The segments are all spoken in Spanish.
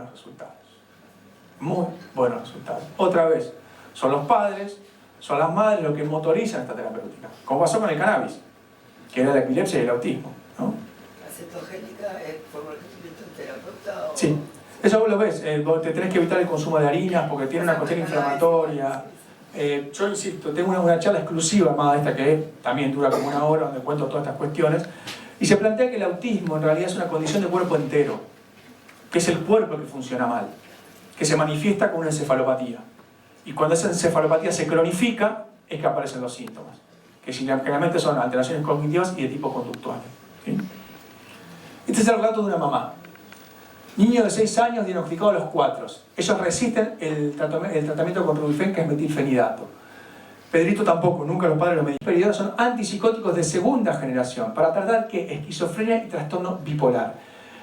buenos resultados. Muy buenos resultados. Otra vez, son los padres, son las madres los que motorizan esta terapéutica. Como pasó con el cannabis, que era la epilepsia y el autismo, ¿no? ¿La cetogénica es por requerimiento del terapeuta? O... Sí, eso vos lo ves. Vos te tenés que evitar el consumo de harinas porque tiene una cuestión inflamatoria. Yo insisto, tengo una charla exclusiva más de esta que también dura como 1 hora, donde cuento todas estas cuestiones. Y se plantea que el autismo en realidad es una condición de cuerpo entero, que es el cuerpo que funciona mal, que se manifiesta con una encefalopatía. Y cuando esa encefalopatía se cronifica, es que aparecen los síntomas, que generalmente son alteraciones cognitivas y de tipo conductual. ¿Sí? Este es el relato de una mamá. Niño de 6 años diagnosticado a los 4. Ellos resisten el tratamiento con Rubifen, que es metilfenidato. Pedrito tampoco, nunca los padres lo medicamentos. Pero son antipsicóticos de segunda generación para tratar que esquizofrenia y trastorno bipolar.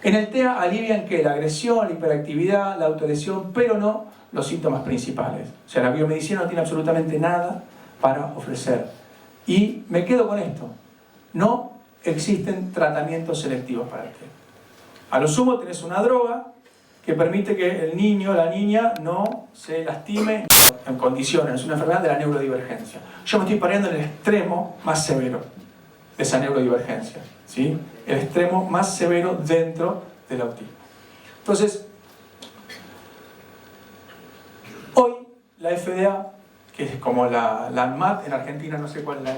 En el TEA alivian que la agresión, la hiperactividad, la autolesión, pero no los síntomas principales. O sea, la biomedicina no tiene absolutamente nada para ofrecer. Y me quedo con esto. No existen tratamientos selectivos para el TEA. A lo sumo tenés una droga que permite que el niño o la niña no se lastime en condiciones. Es una enfermedad de la neurodivergencia. Yo me estoy parando en el extremo más severo de esa neurodivergencia, ¿sí? El extremo más severo dentro del autismo. Entonces, hoy la FDA, que es como la ANMAT en Argentina, no sé cuál es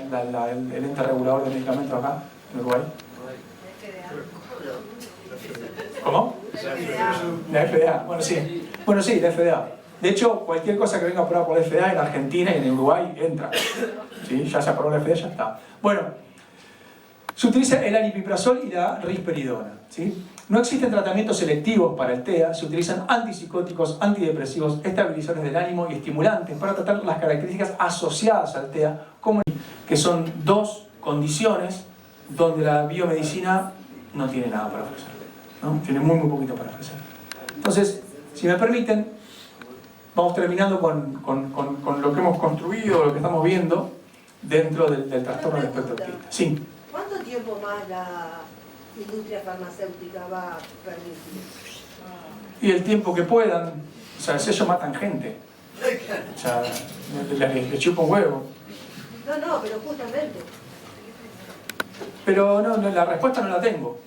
el ente regulador de medicamentos acá, en Uruguay. ¿Cómo? La FDA. Bueno, sí. Bueno, sí, la FDA. De hecho, cualquier cosa que venga aprobada por la FDA en Argentina y en Uruguay entra. ¿Sí? Ya se aprobó la FDA, ya está. Bueno, se utiliza el aripiprazol y la risperidona. ¿Sí? No existen tratamientos selectivos para el TEA, se utilizan antipsicóticos, antidepresivos, estabilizadores del ánimo y estimulantes para tratar las características asociadas al TEA, como que son 2 condiciones donde la biomedicina no tiene nada para ofrecer, ¿no? Tiene muy poquito para ofrecer. Entonces, si me permiten, vamos terminando con lo que hemos construido, lo que estamos viendo dentro del trastorno del espectro autista. Sí. ¿Cuánto tiempo más la industria farmacéutica va a permitir? Y el tiempo que puedan. O sea, si ellos matan gente. O sea, le chupa un huevo. No, pero justamente. Pero no, la respuesta no la tengo.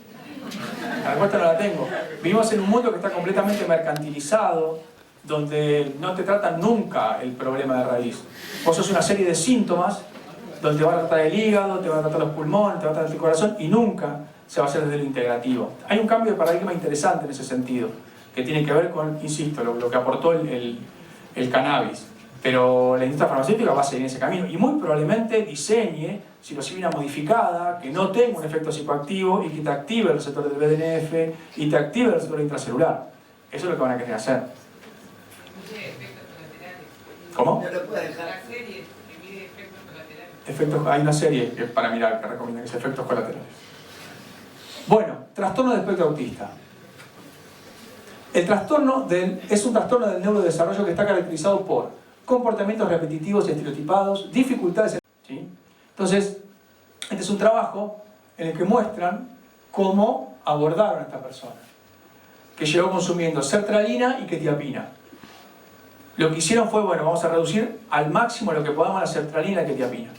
La respuesta no la tengo. Vivimos en un mundo que está completamente mercantilizado, donde no te tratan nunca el problema de raíz. Vos sos una serie de síntomas donde te van a tratar el hígado, te van a tratar los pulmones, te van a tratar el corazón y nunca se va a hacer desde lo integrativo. Hay un cambio de paradigma interesante en ese sentido, que tiene que ver con, insisto, lo que aportó el cannabis. Pero la industria farmacéutica va a seguir en ese camino y muy probablemente diseñe psilocibina modificada que no tenga un efecto psicoactivo y que te active el receptor del BDNF y te active el receptor intracelular. Eso es lo que van a querer hacer. ¿Cómo? No lo puede dejar. La serie que mide efectos colaterales. Hay una serie para mirar que recomienda que es efectos colaterales. Bueno, trastorno del espectro autista. El trastorno es un trastorno del neurodesarrollo que está caracterizado por comportamientos repetitivos y estereotipados, dificultades, ¿sí? Entonces, este es un trabajo en el que muestran cómo abordaron a esta persona, que llegó consumiendo sertralina y quetiapina. Lo que hicieron fue, bueno, vamos a reducir al máximo lo que podamos la sertralina y la quetiapina.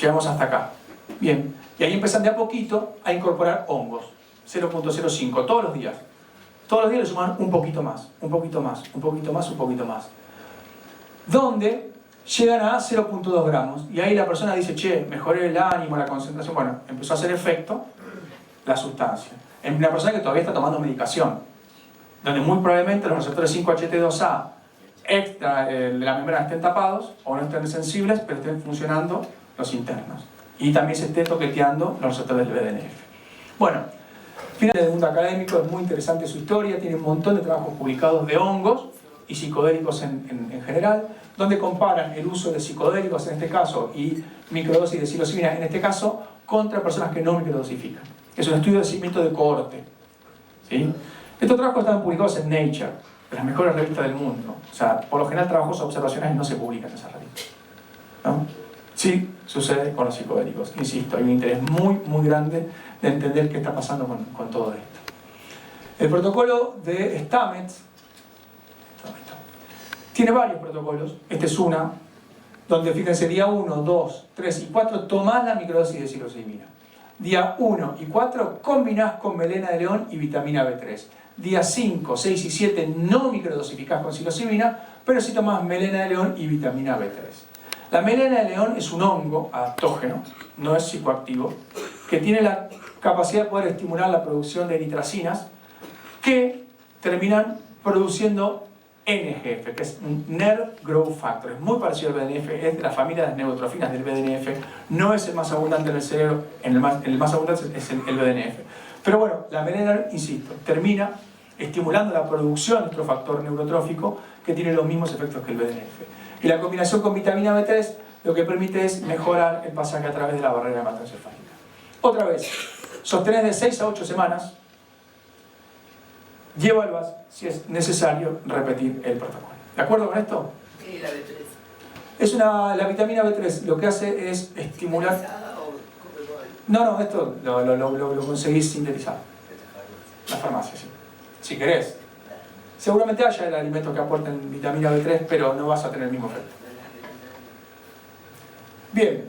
Llegamos hasta acá. Bien, y ahí empiezan de a poquito a incorporar hongos, 0.05, todos los días. Todos los días le suman un poquito más, un poquito más, un poquito más, un poquito más. Donde llegan a 0.2 gramos. Y ahí la persona dice, che, mejoré el ánimo, la concentración. Bueno, empezó a hacer efecto la sustancia. En una persona que todavía está tomando medicación, donde muy probablemente los receptores 5-HT2A extra de la membrana estén tapados o no estén sensibles, pero estén funcionando los internos. Y también se esté toqueteando los receptores del BDNF. Bueno, final del mundo académico, es muy interesante su historia, tiene un montón de trabajos publicados de hongos y psicodélicos en general, donde comparan el uso de psicodélicos en este caso y microdosis de psilocibina en este caso contra personas que no microdosifican. Es un estudio de seguimiento de cohorte, ¿sí? Estos trabajos están publicados en Nature, en las mejores revistas del mundo. O sea, por lo general trabajos observacionales no se publican en esas revistas, ¿no? Sí sucede con los psicodélicos. Insisto, hay un interés muy grande de entender qué está pasando con todo esto. El protocolo de Stamets tiene varios protocolos. Este es una, donde fíjense, día 1, 2, 3 y 4 tomás la microdosis de psilocibina. Día 1 y 4 combinás con melena de león y vitamina B3. Día 5, 6 y 7 no microdosificás con psilocibina, pero sí tomás melena de león y vitamina B3. La melena de león es un hongo adaptógeno, no es psicoactivo, que tiene la capacidad de poder estimular la producción de eritrocinas que terminan produciendo NGF, que es un Nerve Growth Factor. Es muy parecido al BDNF, es de la familia de las neutrofinas del BDNF, no es el más abundante en el cerebro, el más abundante es el BDNF. Pero bueno, la melena, insisto, termina estimulando la producción de otro factor neurotrófico que tiene los mismos efectos que el BDNF. Y la combinación con vitamina B3 lo que permite es mejorar el pasaje a través de la barrera hematoencefálica. Otra vez, sostenés de 6 a 8 semanas, y evaluás si es necesario repetir el protocolo. ¿De acuerdo con esto? Sí, la B3. Es la vitamina B3 lo que hace es estimular... ¿Pesada o come igual? No, esto lo conseguís sintetizado. La farmacia, sí. Si querés. Seguramente haya el alimento que aporten vitamina B3, pero no vas a tener el mismo efecto. Bien.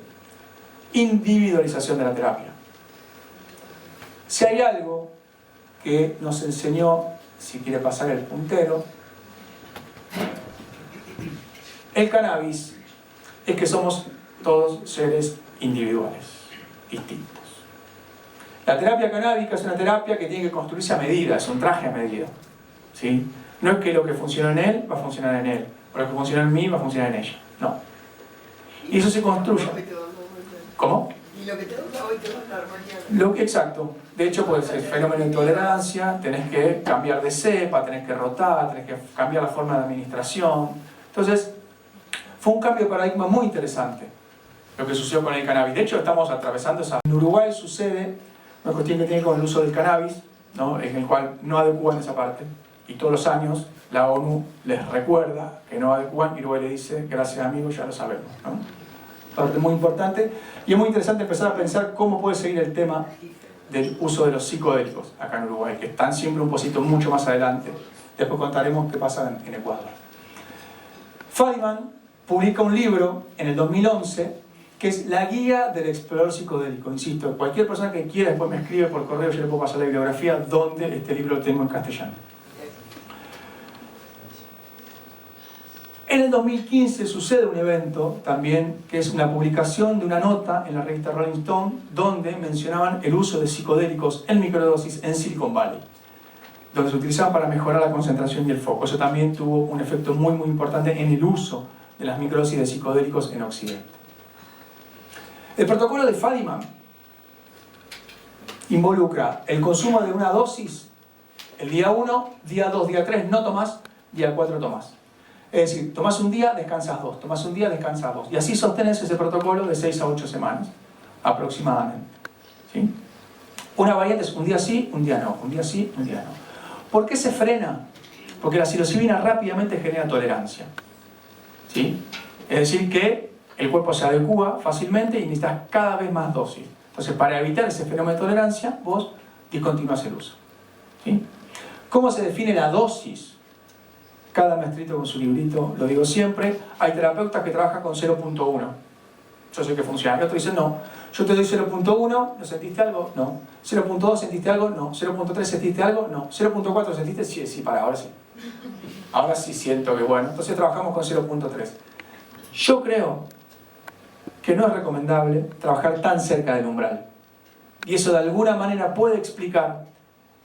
Individualización de la terapia. Si hay algo que nos enseñó, si quiere pasar el puntero, el cannabis, es que somos todos seres individuales, distintos. La terapia canábica es una terapia que tiene que construirse a medida, es un traje a medida, ¿sí? No es que lo que funciona en él va a funcionar en él, o lo que funciona en mí va a funcionar en ella, no. Y eso se construye. ¿Cómo? Y lo que te gusta hoy te va a dar mañana. Exacto. De hecho, pues el fenómeno de intolerancia, tenés que cambiar de cepa, tenés que rotar, tenés que cambiar la forma de administración. Entonces, fue un cambio de paradigma muy interesante lo que sucedió con el cannabis. De hecho, estamos atravesando esa... En Uruguay sucede una cuestión que tiene con el uso del cannabis, ¿no? En el cual no adecúan esa parte. Y todos los años la ONU les recuerda que no adecúan y Uruguay le dice, gracias amigos, ya lo sabemos, ¿no? Parte muy importante. Y es muy interesante empezar a pensar cómo puede seguir el tema del uso de los psicodélicos acá en Uruguay, que están siempre un poquito mucho más adelante. Después contaremos qué pasa en Ecuador. Feynman publica un libro en el 2011 que es La Guía del Explorador Psicodélico. Insisto, cualquier persona que quiera después me escribe por correo, yo le puedo pasar la bibliografía donde este libro lo tengo en castellano. En el 2015 sucede un evento también, que es una publicación de una nota en la revista Rolling Stone, donde mencionaban el uso de psicodélicos en microdosis en Silicon Valley, donde se utilizaban para mejorar la concentración y el foco. Eso también tuvo un efecto muy importante en el uso de las microdosis de psicodélicos en Occidente. El protocolo de Feynman involucra el consumo de una dosis el día 1, día 2, día 3 no tomás, día 4 tomás. Es decir, tomás un día, descansas 2, tomás un día, descansas 2. Y así sostenés ese protocolo de 6 a 8 semanas, aproximadamente. ¿Sí? Una variante es un día sí, un día no, un día sí, un día no. ¿Por qué se frena? Porque la psilocibina rápidamente genera tolerancia. ¿Sí? Es decir, que el cuerpo se adecúa fácilmente y necesitas cada vez más dosis. Entonces, para evitar ese fenómeno de tolerancia, vos discontinúas el uso. ¿Sí? ¿Cómo se define la dosis? Cada maestrito con su librito, lo digo siempre. Hay terapeutas que trabajan con 0.1. Yo sé que funciona. Y otros dicen, no, yo te doy 0.1, ¿no sentiste algo? No. 0.2, ¿sentiste algo? No. 0.3, ¿sentiste algo? No. 0.4, ¿sentiste? Sí, sí, ahora sí. Ahora sí siento que bueno. Entonces trabajamos con 0.3. Yo creo que no es recomendable trabajar tan cerca del umbral. Y eso de alguna manera puede explicar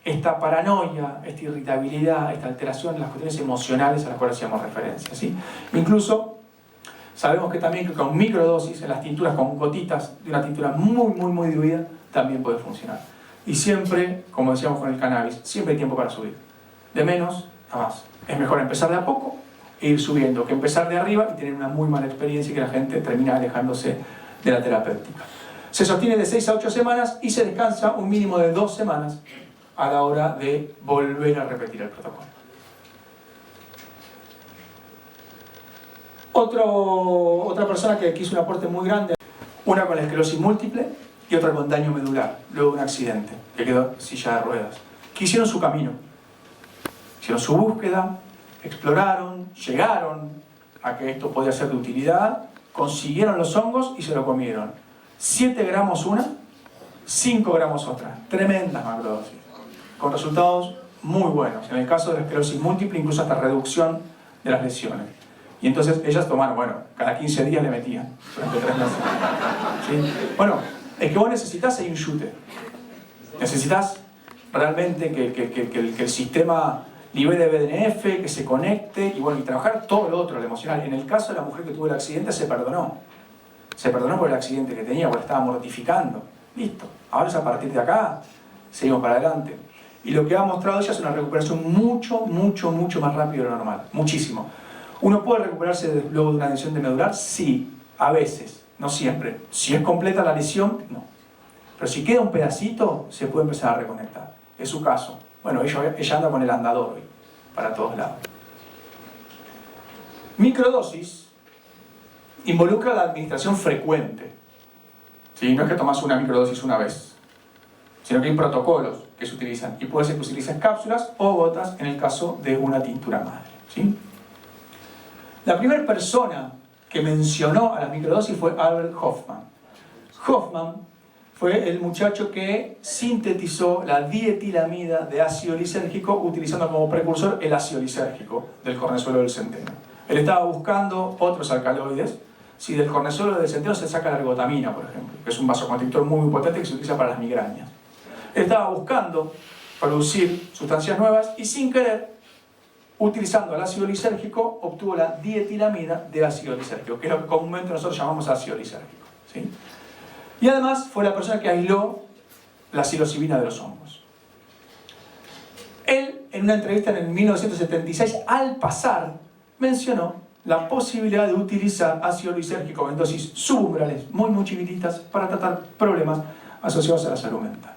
esta paranoia, esta irritabilidad, esta alteración en las cuestiones emocionales a las cuales hacíamos referencia, ¿sí? Incluso sabemos que también que con microdosis en las tinturas, con gotitas de una tintura muy diluida, también puede funcionar. Y siempre, como decíamos con el cannabis, siempre hay tiempo para subir. De menos a más. Es mejor empezar de a poco e ir subiendo que empezar de arriba y tener una muy mala experiencia y que la gente termina alejándose de la terapéutica. Se sostiene de 6 a 8 semanas y se descansa un mínimo de 2 semanas a la hora de volver a repetir el protocolo. Otra persona que hizo un aporte muy grande, una con la esclerosis múltiple y otra con daño medular, luego de un accidente, que quedó en silla de ruedas, que hicieron su camino. Hicieron su búsqueda, exploraron, llegaron a que esto podía ser de utilidad, consiguieron los hongos y se lo comieron. 7 gramos una, 5 gramos otra. Tremendas macrodosis, con resultados muy buenos. En el caso de la esclerosis múltiple, incluso hasta reducción de las lesiones. Y entonces ellas tomaron, bueno, cada 15 días le metían, durante 3 meses. ¿Sí? Bueno, es que vos necesitas ahí un yute. Necesitas realmente que el sistema libere BDNF, que se conecte y bueno, y trabajar todo lo otro, lo emocional. En el caso de la mujer que tuvo el accidente, se perdonó. Se perdonó por el accidente que tenía, porque estaba mortificando. Listo. Ahora es a partir de acá, seguimos para adelante. Y lo que ha mostrado ella es una recuperación mucho más rápido de lo normal. Muchísimo. ¿Uno puede recuperarse luego de una lesión de medular? Sí, a veces, no siempre. Si es completa la lesión, no. Pero si queda un pedacito, se puede empezar a reconectar. Es su caso. Bueno, ella anda con el andador hoy, para todos lados. Microdosis involucra la administración frecuente. ¿Sí? No es que tomas una microdosis una vez, sino que hay protocolos que se utilizan. Y puede ser que se utilicen cápsulas o gotas en el caso de una tintura madre. ¿Sí? La primera persona que mencionó a las microdosis fue Albert Hofmann. Hofmann fue el muchacho que sintetizó la dietilamida de ácido lisérgico utilizando como precursor el ácido lisérgico del cornezuelo del centeno. Él estaba buscando otros alcaloides. Si del cornezuelo del centeno se saca la ergotamina, por ejemplo, que es un vasoconstrictor muy potente que se utiliza para las migrañas. Él estaba buscando producir sustancias nuevas y sin querer, utilizando el ácido lisérgico, obtuvo la dietilamida de ácido lisérgico, que es lo que comúnmente nosotros llamamos ácido lisérgico. ¿Sí? Y además fue la persona que aisló la psilocibina de los hongos. Él, en una entrevista en el 1976, al pasar, mencionó la posibilidad de utilizar ácido lisérgico en dosis subumbrales muy chiquititas para tratar problemas asociados a la salud mental.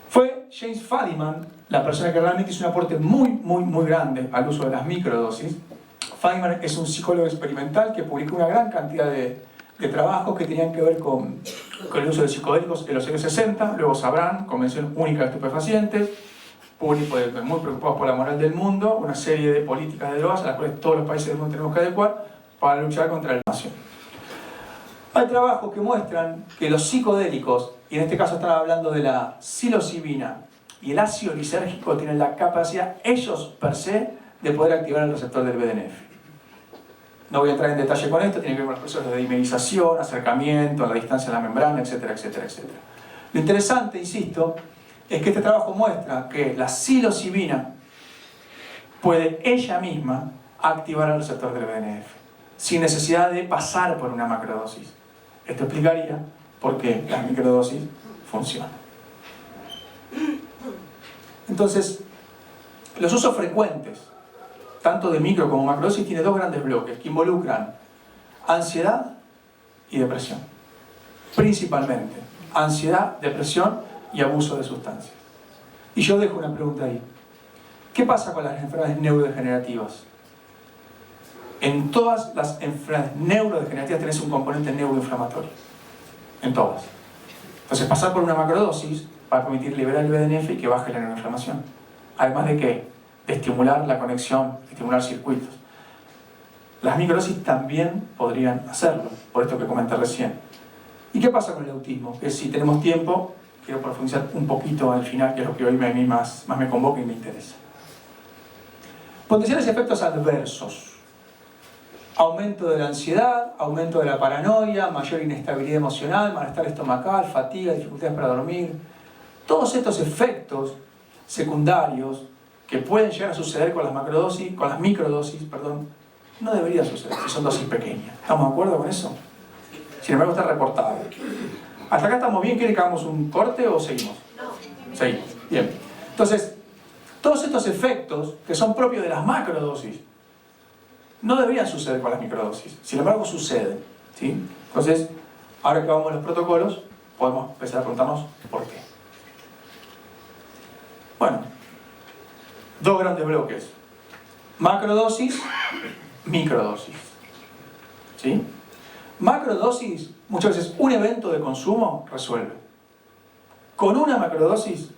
Fue James Fadiman la persona que realmente hizo un aporte muy grande al uso de las microdosis. Fadiman es un psicólogo experimental que publicó una gran cantidad de trabajos que tenían que ver con el uso de psicodélicos en los años 60, luego sabrán, Convención Única de Estupefacientes, muy preocupados por la moral del mundo, una serie de políticas de drogas a las cuales todos los países del mundo tenemos que adecuar para luchar contra la nación. Hay trabajos que muestran que los psicodélicos, y en este caso están hablando de la psilocibina y el ácido lisérgico, tienen la capacidad, ellos per se, de poder activar el receptor del BDNF. No voy a entrar en detalle con esto, tiene que ver con los procesos de dimerización, acercamiento, a la distancia de la membrana, etcétera. Lo interesante, insisto, es que este trabajo muestra que la psilocibina puede ella misma activar el receptor del BDNF, sin necesidad de pasar por una macrodosis. Esto explicaría por qué las microdosis funcionan. Entonces, los usos frecuentes, tanto de micro como macrodosis, tiene 2 grandes bloques que involucran ansiedad y depresión. Principalmente, ansiedad, depresión y abuso de sustancias. Y yo dejo una pregunta ahí. ¿Qué pasa con las enfermedades neurodegenerativas? En todas las enfermedades neurodegenerativas tenés un componente neuroinflamatorio. En todas. Entonces, pasar por una macrodosis va a permitir liberar el BDNF y que baje la neuroinflamación. Además de que de estimular la conexión, estimular circuitos. Las microdosis también podrían hacerlo, por esto que comenté recién. ¿Y qué pasa con el autismo? Que si tenemos tiempo, quiero profundizar un poquito al final, que es lo que hoy a mí más me convoca y me interesa. Potenciales efectos adversos. Aumento de la ansiedad, aumento de la paranoia, mayor inestabilidad emocional, malestar estomacal, fatiga, dificultades para dormir. Todos estos efectos secundarios que pueden llegar a suceder con las microdosis, no deberían suceder si son dosis pequeñas. ¿Estamos de acuerdo con eso? Sin embargo, está reportado. ¿Hasta acá estamos bien? ¿Quiere que hagamos un corte o seguimos? No. Seguimos. Bien. Entonces, todos estos efectos que son propios de las macrodosis no deberían suceder con las microdosis. Sin embargo, suceden. ¿Sí? Entonces, ahora que vamos a los protocolos, podemos empezar a preguntarnos por qué. Bueno, 2 grandes bloques. Macrodosis, microdosis. ¿Sí? Macrodosis, muchas veces un evento de consumo resuelve. Con una macrodosis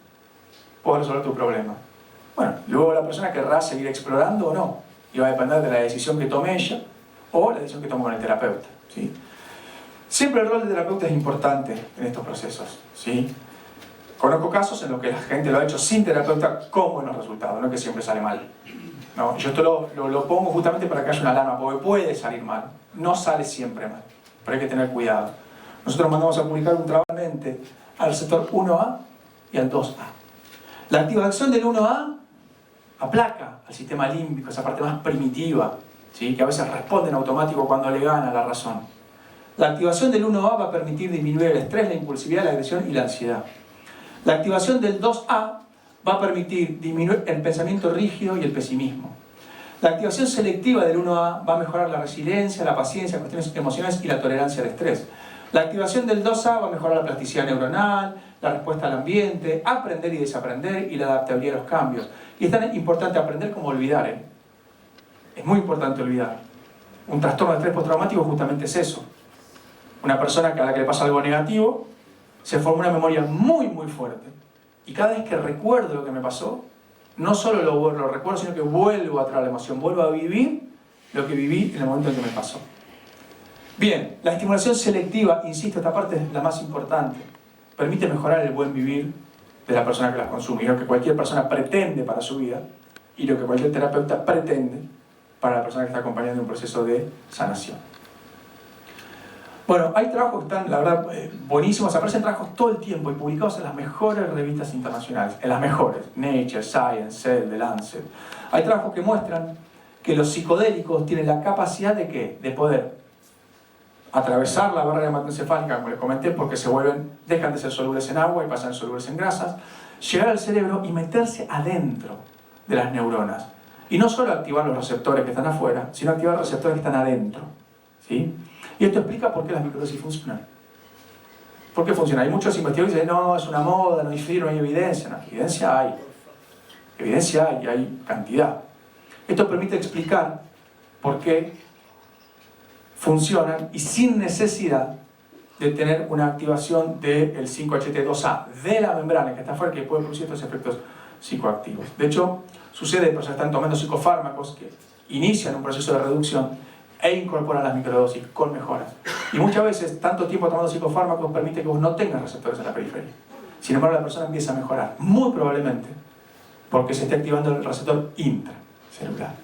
puedes resolver tu problema. Bueno, luego la persona querrá seguir explorando o no, y va a depender de la decisión que tome ella o la decisión que tome con el terapeuta, ¿sí? Siempre el rol del terapeuta es importante en estos procesos, ¿sí? Conozco casos en los que la gente lo ha hecho sin terapeuta con buenos resultados, no que siempre sale mal. No, yo esto lo pongo justamente para que haya una alarma, porque puede salir mal, no sale siempre mal, pero hay que tener cuidado. Nosotros mandamos a publicar un trabajo al receptor 1A y al 2A. La activación del 1A aplaca al sistema límbico, esa parte más primitiva, ¿sí? Que a veces responde en automático cuando le gana la razón. La activación del 1A va a permitir disminuir el estrés, la impulsividad, la agresión y la ansiedad. La activación del 2A va a permitir disminuir el pensamiento rígido y el pesimismo. La activación selectiva del 1A va a mejorar la resiliencia, la paciencia, cuestiones emocionales y la tolerancia al estrés. La activación del 2A va a mejorar la plasticidad neuronal, la respuesta al ambiente, aprender y desaprender y la adaptabilidad a los cambios. Y es tan importante aprender como olvidar, ¿eh? Es muy importante olvidar. Un trastorno de estrés postraumático justamente es eso. Una persona a la que le pasa algo negativo se forma una memoria muy muy fuerte. Y cada vez que recuerdo lo que me pasó, no solo lo recuerdo, sino que vuelvo a traer la emoción, vuelvo a vivir lo que viví en el momento en que me pasó. Bien, la estimulación selectiva, insisto, esta parte es la más importante. Permite mejorar el buen vivir de la persona que las consume, y lo que cualquier persona pretende para su vida, y lo que cualquier terapeuta pretende para la persona que está acompañando un proceso de sanación. Bueno, hay trabajos que están, la verdad, buenísimos. Aparecen trabajos todo el tiempo y publicados en las mejores revistas internacionales. En las mejores. Nature, Science, Cell, The Lancet. Hay trabajos que muestran que los psicodélicos tienen la capacidad de ¿qué? De poder atravesar la barrera hematoencefálica, como les comenté, porque dejan de ser solubles en agua y pasan a ser solubles en grasas, llegar al cerebro y meterse adentro de las neuronas. Y no solo activar los receptores que están afuera, sino activar los receptores que están adentro, ¿sí? Y esto explica por qué las microdosis funcionan. ¿Por qué funcionan? Hay muchos investigadores que dicen, no, es una moda, no hay evidencia. No, evidencia hay. Evidencia hay, y hay cantidad. Esto permite explicar por qué funcionan y sin necesidad de tener una activación del 5-HT2A de la membrana que está afuera, que puede producir estos efectos psicoactivos. De hecho, sucede que están tomando psicofármacos que inician un proceso de reducción e incorporan las microdosis con mejoras. Y muchas veces, tanto tiempo tomando psicofármacos permite que vos no tengas receptores en la periferia. Sin embargo, la persona empieza a mejorar, muy probablemente, porque se está activando el receptor intracelular.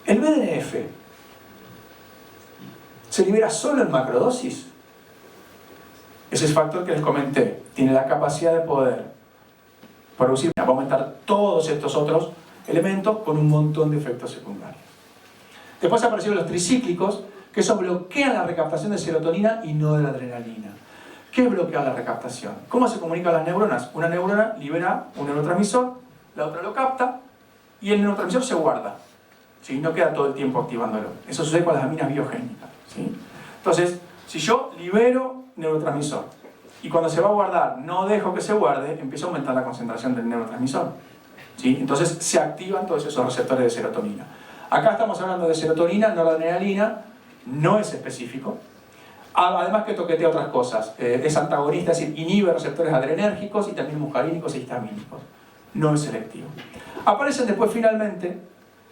El BDNF se libera solo en macrodosis. Ese es el factor que les comenté. Tiene la capacidad de poder producir, va a aumentar todos estos otros elementos con un montón de efectos secundarios. Después aparecieron los tricíclicos, que eso bloquean la recaptación de serotonina y no de la adrenalina. ¿Qué bloquea la recaptación? ¿Cómo se comunican las neuronas? Una neurona libera un neurotransmisor, la otra lo capta y el neurotransmisor se guarda, ¿sí? No queda todo el tiempo activándolo. Eso sucede con las aminas biogénicas, ¿sí? Entonces, si yo libero neurotransmisor y cuando se va a guardar no dejo que se guarde, empieza a aumentar la concentración del neurotransmisor, ¿sí? Entonces se activan todos esos receptores de serotonina. Acá estamos hablando de serotonina, noradrenalina, no es específico. Además que toquetea otras cosas. Es antagonista, es decir, inhibe receptores adrenérgicos y también muscarínicos e histamínicos. No es selectivo. Aparecen después finalmente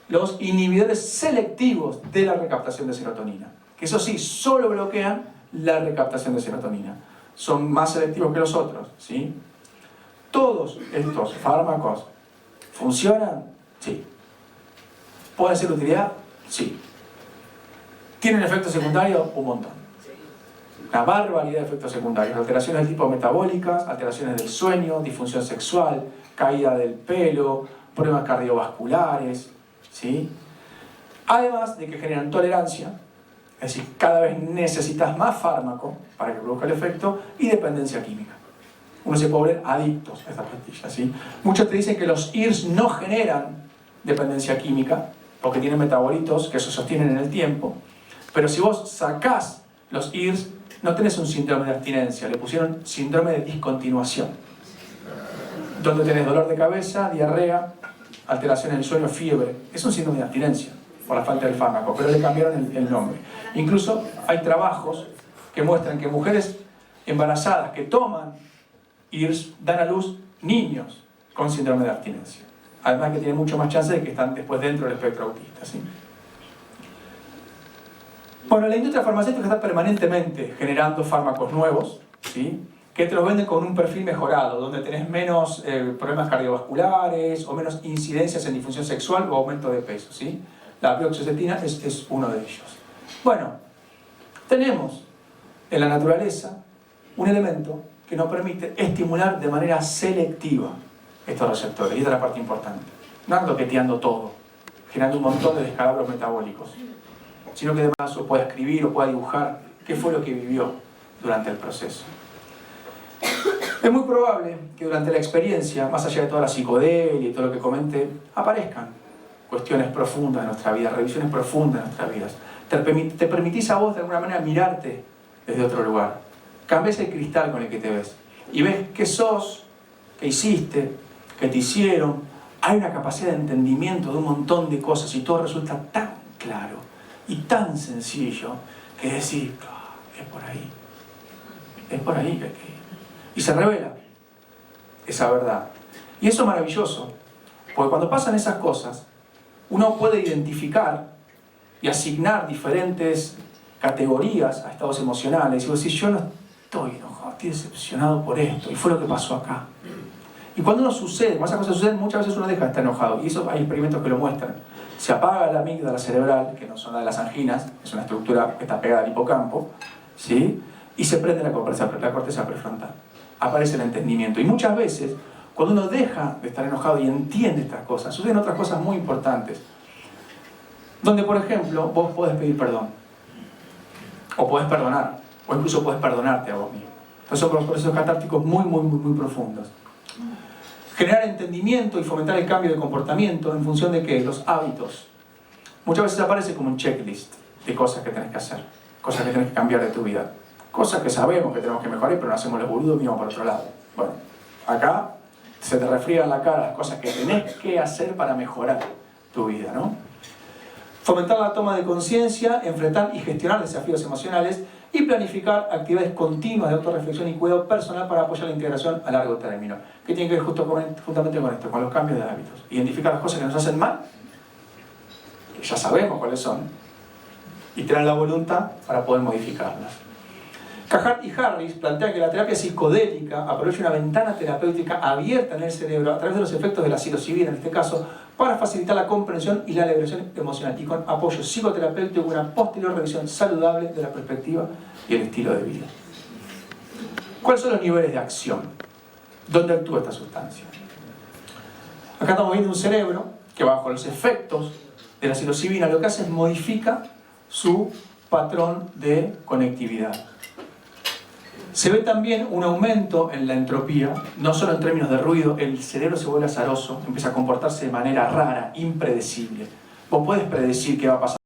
los inhibidores selectivos de la recaptación de serotonina. Que eso sí, solo bloquean la recaptación de serotonina. Son más selectivos que los otros, ¿sí? Todos estos fármacos ¿funcionan? Sí. ¿Pueden ser de utilidad? Sí. ¿Tienen efectos secundarios? Un montón. Una barbaridad de efectos secundarios. Alteraciones del tipo metabólicas, alteraciones del sueño, disfunción sexual, caída del pelo, problemas cardiovasculares, ¿sí? Además de que generan tolerancia, es decir, cada vez necesitas más fármaco para que produzca el efecto, y dependencia química. Uno se puede volver adictos a estas pastillas, ¿sí? Muchos te dicen que los IRS no generan dependencia química, porque tienen metabolitos que se sostienen en el tiempo, pero si vos sacás los IRS, no tenés un síndrome de abstinencia, le pusieron síndrome de discontinuación, donde tenés dolor de cabeza, diarrea, alteraciones del sueño, fiebre. Es un síndrome de abstinencia por la falta del fármaco, pero le cambiaron el nombre. Incluso hay trabajos que muestran que mujeres embarazadas que toman IRS dan a luz niños con síndrome de abstinencia. Además que tiene mucho más chance de que están después dentro del espectro autista, ¿sí? Bueno, la industria farmacéutica está permanentemente generando fármacos nuevos, ¿sí?, que te los venden con un perfil mejorado, donde tenés menos problemas cardiovasculares o menos incidencias en disfunción sexual o aumento de peso, ¿sí? La fluoxetina es uno de ellos. Bueno, tenemos en la naturaleza un elemento que nos permite estimular de manera selectiva estos receptores, y esta es la parte importante. No ando toqueteando todo, generando un montón de descalabros metabólicos, sino que además o pueda escribir o pueda dibujar qué fue lo que vivió durante el proceso. Es muy probable que durante la experiencia, más allá de toda la psicodelia y todo lo que comenté, aparezcan cuestiones profundas de nuestra vida, revisiones profundas de nuestras vidas. Te permitís a vos de alguna manera mirarte desde otro lugar. Cambias el cristal con el que te ves y ves qué sos, qué hiciste, qué te hicieron. Hay una capacidad de entendimiento de un montón de cosas y todo resulta tan claro y tan sencillo que decís, es por ahí que hay que ir. Y se revela esa verdad. Y eso es maravilloso, porque cuando pasan esas cosas, uno puede identificar y asignar diferentes categorías a estados emocionales. Y vos decís, yo no estoy enojado, estoy decepcionado por esto, y fue lo que pasó acá. Y cuando cuando esas cosas suceden, muchas veces uno deja de estar enojado, y eso hay experimentos que lo muestran. Se apaga la amígdala cerebral, que no son la de las anginas, es una estructura que está pegada al hipocampo, ¿sí?, y se prende la corteza prefrontal. Aparece el entendimiento. Y muchas veces, cuando uno deja de estar enojado y entiende estas cosas, suceden otras cosas muy importantes. Donde, por ejemplo, vos podés pedir perdón. O podés perdonar. O incluso podés perdonarte a vos mismo. Entonces son procesos catárticos muy profundos. Generar entendimiento y fomentar el cambio de comportamiento en función de ¿qué? Los hábitos. Muchas veces aparece como un checklist de cosas que tenés que hacer. Cosas que tenés que cambiar de tu vida. Cosas que sabemos que tenemos que mejorar, pero no hacemos los boludos y vamos por otro lado. Bueno, acá se te refriegan la cara las cosas que tenés que hacer para mejorar tu vida, ¿no? Fomentar la toma de conciencia, enfrentar y gestionar desafíos emocionales y planificar actividades continuas de autorreflexión y cuidado personal para apoyar la integración a largo término. ¿Qué tiene que ver justamente con esto? Con los cambios de hábitos. Identificar las cosas que nos hacen mal, que ya sabemos cuáles son, y tener la voluntad para poder modificarlas. Cajat y Harris plantean que la terapia psicodélica aprovecha una ventana terapéutica abierta en el cerebro a través de los efectos de la psilocibina, en este caso, para facilitar la comprensión y la liberación emocional, y con apoyo psicoterapéutico y una posterior revisión saludable de la perspectiva y el estilo de vida. ¿Cuáles son los niveles de acción? ¿Dónde actúa esta sustancia? Acá estamos viendo un cerebro que bajo los efectos de la psilocibina lo que hace es modifica su patrón de conectividad. Se ve también un aumento en la entropía, no solo en términos de ruido, el cerebro se vuelve azaroso, empieza a comportarse de manera rara, impredecible. Vos podés predecir qué va a pasar.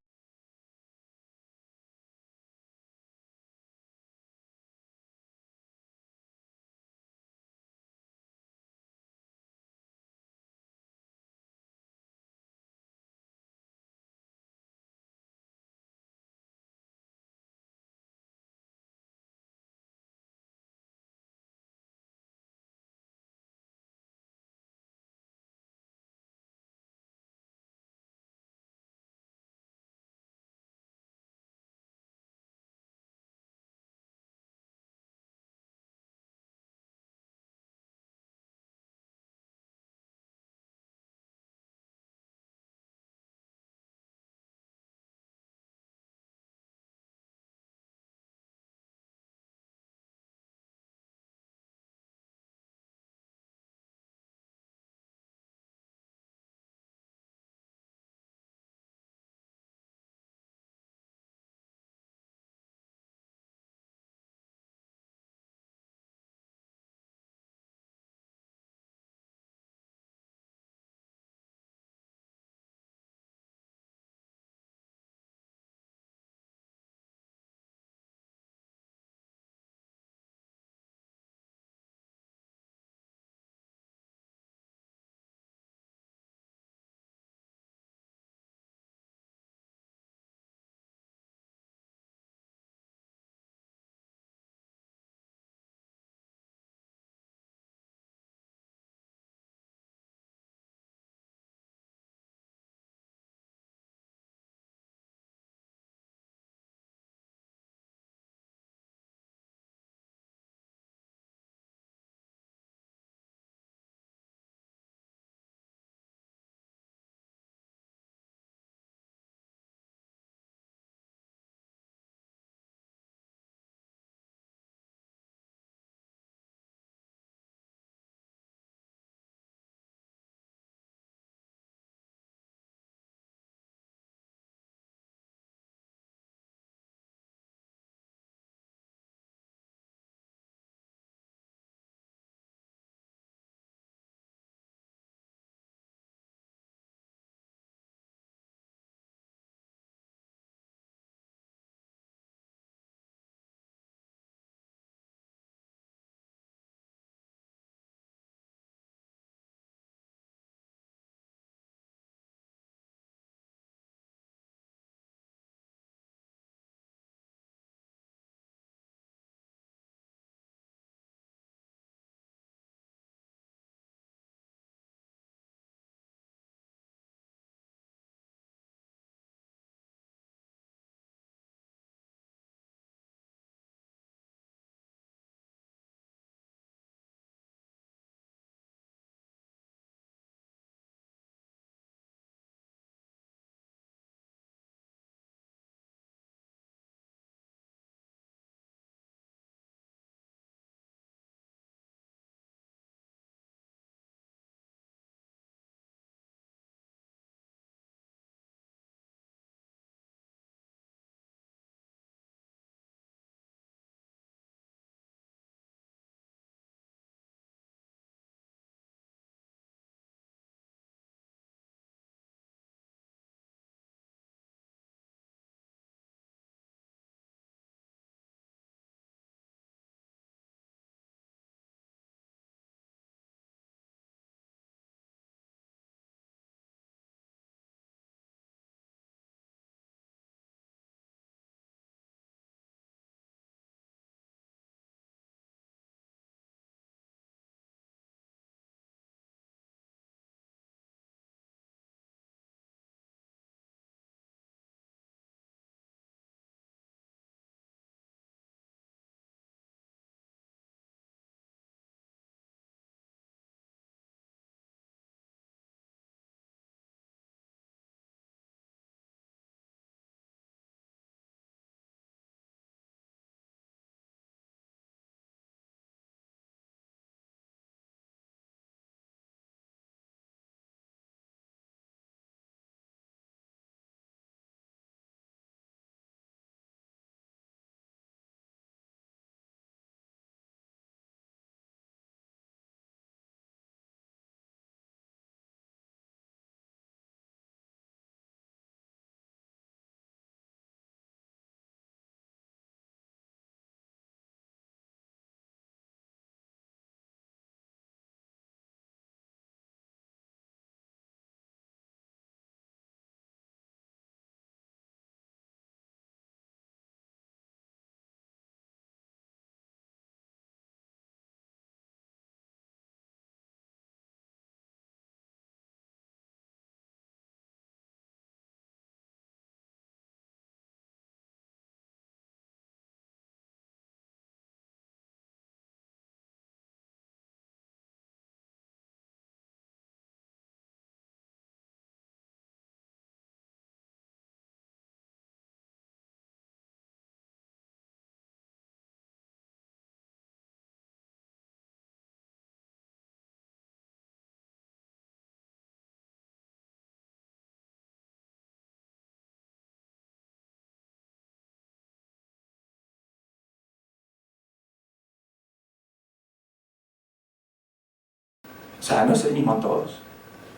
O sea, no es el mismo en todos.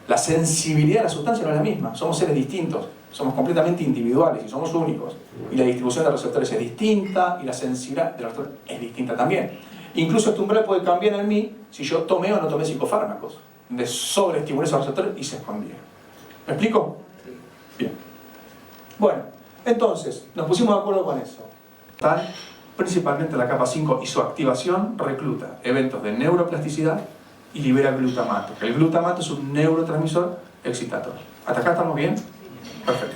La sensibilidad de la sustancia no es la misma. Somos seres distintos. Somos completamente individuales y somos únicos. Y la distribución de receptores es distinta y la sensibilidad de los receptores es distinta también. Incluso este umbral puede cambiar en mí si yo tomé o no tomé psicofármacos. De sobreestimulé esos receptores y se escondía. ¿Me explico? Bien. Bueno, entonces, nos pusimos de acuerdo con eso. Tal, principalmente la capa 5 y su activación recluta eventos de neuroplasticidad y libera glutamato. El glutamato es un neurotransmisor excitatorio. ¿Hasta acá estamos bien? Perfecto.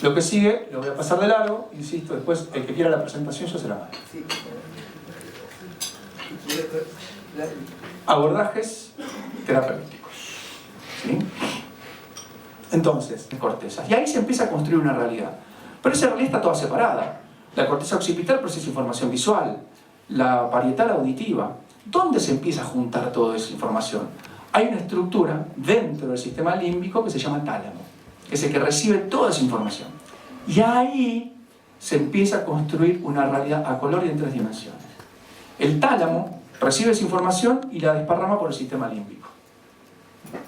Lo que sigue, lo voy a pasar de largo, insisto, después el que quiera la presentación ya se la manda. Sí. Abordajes terapéuticos. ¿Sí? Entonces, cortezas. Y ahí se empieza a construir una realidad. Pero esa realidad está toda separada. La corteza occipital procesa información visual, la parietal auditiva. ¿Dónde se empieza a juntar toda esa información? Hay una estructura dentro del sistema límbico que se llama tálamo, que es el que recibe toda esa información. Y ahí se empieza a construir una realidad a color y en 3 dimensiones. El tálamo recibe esa información y la desparrama por el sistema límbico.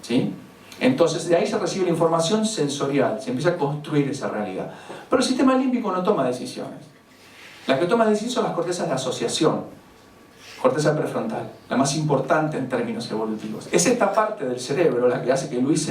¿Sí? Entonces, de ahí se recibe la información sensorial, se empieza a construir esa realidad. Pero el sistema límbico no toma decisiones. Las que toman decisiones son las cortezas de asociación, corteza prefrontal, la más importante en términos evolutivos. Es esta parte del cerebro la que hace que Luis